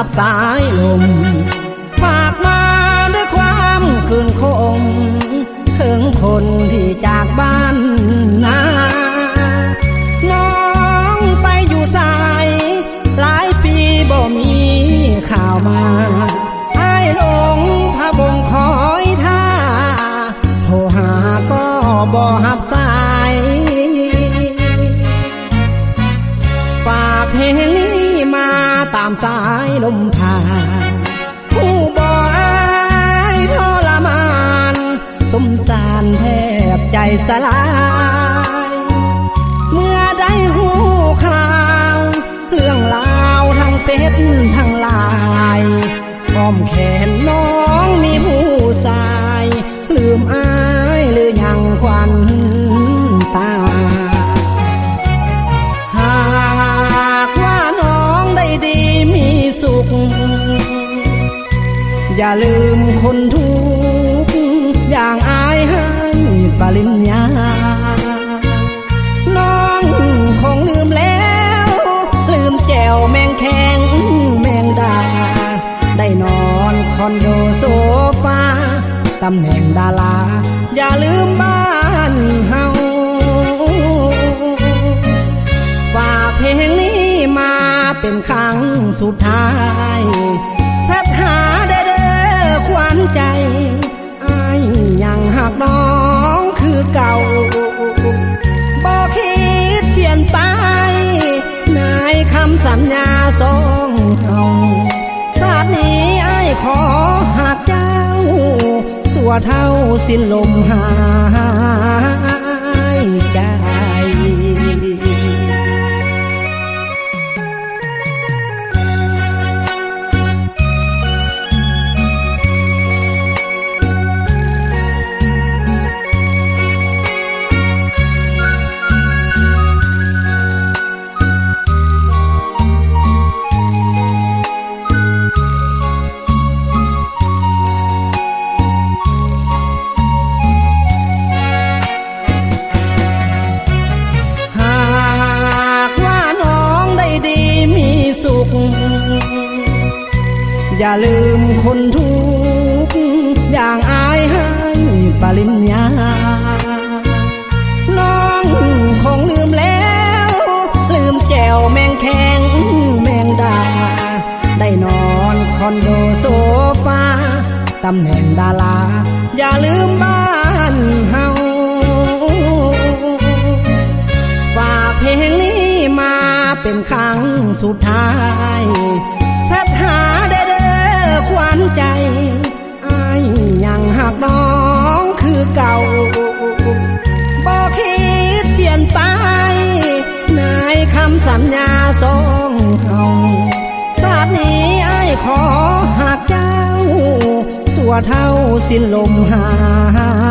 กับสายลมฝากมาด้วยความคืนคงถึงคนที่จากบ้านนาน้องไปอยู่สายหลายปีบ่มีข่าวมาอ้ายหลงพะบงคอยท่าโทรหาก็บ่หับสายฝากเพลงนี้มาตามสายลมผ่านผู้บ่อายทรมานสมสารแทบใจสลายเมื่อได้หูข่าวเรื่องราวทั้งเป็ดทั้งลายอ้อมแขนน้องมีผู้ชายลืมอายหรือยังควันตาหากว่าน้องได้ดีมีสุขอย่าลืมคนทุกข์อย่างอายให้ปริญญาน้องคงลืมแล้วลืมแจวแมงแข็งแมงดาได้นอนคอนโดโซฟาตำแหน่งดาราอย่าลืมบ้านเฮาฝากเพลงนี้มาเป็นครั้งสุดท้ายสักหาเด้อขวัญใจอ้ายยังหักน้องคือเก่าบ่คิดเปลี่ยนไปในคำสัญญาสองเฮาชาตินี้อ้ายขอหักเจ้าสัวเท่าสิ้นลมหายใจอย่าลืมคนทุกข์อย่างอายให้ปริญญาน้องคงลืมแล้วลืมแจวแมงแข็งแมงดาได้นอนคอนโดโซฟาตำแหน่งดาราอย่าลืมบ้านเฮาฝากเพลงนี้มาเป็นครั้งสุดท้ายสักหาเด้อขวัญใจอ้ายยังหักน้องคือเก่าบ่คิดเปลี่ยนไปในคำสัญญาสองเฮาชาตินี้อ้ายขอหักเจ้าสัวเท่าสิ้นลมหาย